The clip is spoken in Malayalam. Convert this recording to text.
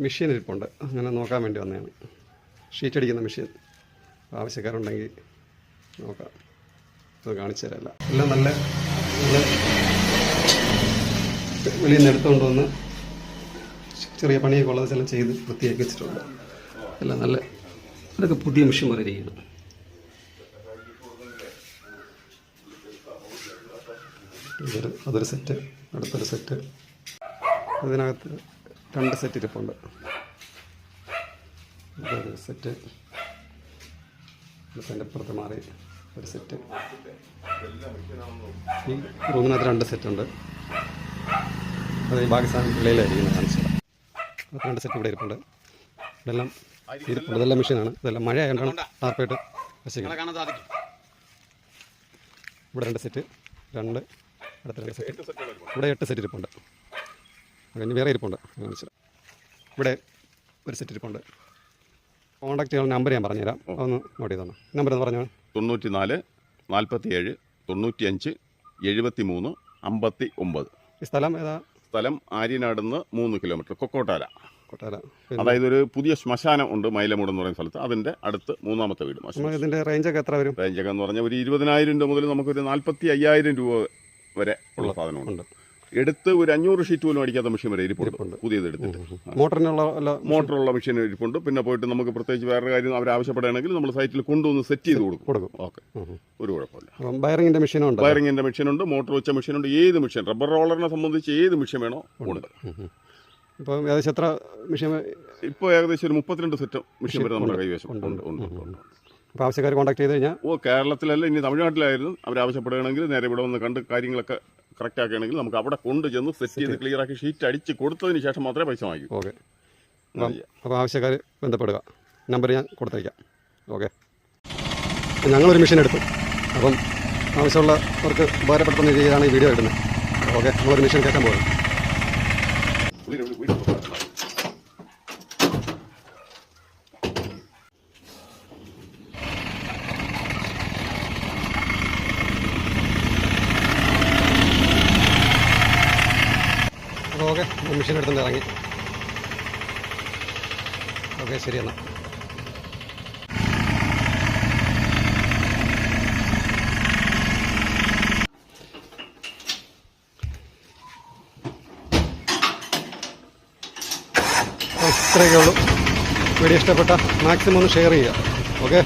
മെഷീൻ ഇരിപ്പുണ്ട്, അങ്ങനെ നോക്കാൻ വേണ്ടി വന്നതാണ്. ഷീറ്റ് അടിക്കുന്ന മെഷീൻ ആവശ്യക്കാരുണ്ടെങ്കിൽ നോക്കാം. അത് കാണിച്ചു തരല്ല. എല്ലാം നല്ല വെളിയിൽ നിന്ന് എടുത്തുകൊണ്ട് വന്ന് ചെറിയ പണിയൊക്കെ ഉള്ളത് ചില ചെയ്ത് വൃത്തിയാക്കി വെച്ചിട്ടുണ്ട്. എല്ലാം നല്ല ഇതൊക്കെ പുതിയ മെഷീൻ പോലെ ഇരിക്കുന്നു. അതൊരു സെറ്റ്, അടുത്തൊരു സെറ്റ്. അതിനകത്ത് 2 സെറ്റ് ഇരിപ്പുണ്ട്. ഇതൊരു സെറ്റ്, അതിൻ്റെ അപ്പുറത്ത് മാറി ഒരു സെറ്റ്. ഈ റൂമിനകത്ത് 2 സെറ്റുണ്ട്. അത് ഈ ബാക്കി സാധനം വെളിയിലായിരിക്കുന്നത് കാണിച്ചത്. 2 സെറ്റ് ഇവിടെ ഇരിപ്പുണ്ട്. ഇതെല്ലാം ഇരിപ്പുണ്ട്. ഇതെല്ലാം മെഷീനാണ്. ഇതെല്ലാം മഴ ആയതുകൊണ്ടാണ് ടാർപ്പായിട്ട് വെച്ചിരിക്കുന്നത്. ഇവിടെ 2 സെറ്റ്, 2 അടുത്ത 2 സെറ്റ്. ഇവിടെ 8 സെറ്റ് ഇരിപ്പുണ്ട്. അങ്ങനെ വേറെ ഇരിപ്പുണ്ട് കാണിച്ചത്. ഇവിടെ ഒരു സെറ്റ് ഇരിപ്പുണ്ട്. കോൺടാക്ട് ചെയ്യാനുള്ള നമ്പർ ഞാൻ പറഞ്ഞുതരാം, ഒന്ന് നോട്ട് ചെയ്തോണം. നമ്പർ എന്ന് പറഞ്ഞാൽ 94 47 95 73 59. ഈ സ്ഥലം ഏതാ? സ്ഥലം ആര്യനാടുന്ന് 3 കിലോമീറ്റർ, കൊക്കോട്ടാല. കൊട്ടാര. അതായത് ഒരു പുതിയ ശ്മശാനം ഉണ്ട് മൈലമൂട് എന്ന് പറയുന്ന സ്ഥലത്ത്, അതിൻ്റെ അടുത്ത് 3ാമത്തെ വീട്. ഇതിൻ്റെ റേഞ്ചൊക്കെ എത്ര വരും? റേഞ്ചൊക്കെ എന്ന് പറഞ്ഞാൽ ഒരു 20,000 രൂപ മുതൽ നമുക്കൊരു 45,000 രൂപ വരെ ഉള്ള സാധനമുണ്ട്. എടുത്ത് ഒരു 500 ഷീറ്റ് പോലും അടിക്കാത്ത മെഷീൻ വരെ ഇരിപ്പുണ്ട്. പുതിയത് എടുത്തിട്ട് മോട്ടറുള്ള മെഷീൻ ഇരിപ്പുണ്ട്. പിന്നെ പോയിട്ട് നമുക്ക് പ്രത്യേകിച്ച് വേറെ കാര്യം അവർ ആവശ്യപ്പെടുകയാണെങ്കിൽ നമ്മൾ സൈറ്റിൽ കൊണ്ടുവന്ന് സെറ്റ് ചെയ്ത് കൊടുക്കും. ഓക്കെ, ഒരു കുഴപ്പമില്ല. വയറിങ്ങിൻ്റെ മെഷീനുണ്ട്, വയറിങ്ങിൻ്റെ മെഷീനുണ്ട്, മോട്ടർ വെച്ച മെഷീനുണ്ട്. ഏത് മെഷീൻ, റബ്ബർ റോളറിനെ സംബന്ധിച്ച് ഏത് മെഷീൻ വേണോ ഉണ്ട്. ഇപ്പോൾ ഏകദേശം എത്ര മെഷീൻ? ഇപ്പോൾ ഏകദേശം ഒരു 32 സെറ്റ് മെഷീൻ വരെ നമ്മുടെ കൈവശം ഉണ്ട്. അപ്പോൾ ആവശ്യക്കാർ കോൺടാക്ട് ചെയ്ത് കഴിഞ്ഞാൽ കേരളത്തിലല്ല, ഇനി തമിഴ്നാട്ടിലായിരുന്നു അവർ ആവശ്യപ്പെടുകയാണെങ്കിൽ നേരെ ഇവിടെ വന്ന് കണ്ട് കാര്യങ്ങളൊക്കെ കറക്റ്റ് ആക്കുകയാണെങ്കിൽ നമുക്ക് അവിടെ കൊണ്ട് ചെന്ന് സെറ്റ് ചെയ്ത് ക്ലിയർ ആക്കി ഷീറ്റ് അടിച്ച് കൊടുത്തതിന് ശേഷം മാത്രമേ പൈസ വാങ്ങിക്കൂ. ഓക്കെ, അപ്പോൾ ആവശ്യക്കാർ ബന്ധപ്പെടുക. നമ്പർ ഞാൻ കൊടുത്തേക്കാം. ഓക്കെ, ഞങ്ങളൊരു മെഷീൻ എടുത്തു. അപ്പം ആവശ്യമുള്ളവർക്ക് ഉപകാരപ്പെടുത്തുന്ന രീതിയിലാണ് ഈ വീഡിയോ ഇടുന്നത്. ഓക്കെ, നമ്മളൊരു മെഷീൻ കയറ്റാൻ പോകും. ഓക്കെ, മെഷീൻ എടുത്തുകൊണ്ട് ഇറങ്ങി. ഓക്കെ, ശരി എന്നാൽ. ഇത്രയൊക്കെ ഉള്ളൂ. വീഡിയോ ഇഷ്ടപ്പെട്ട മാക്സിമം ഒന്ന് ഷെയർ ചെയ്യുക. ഓക്കെ.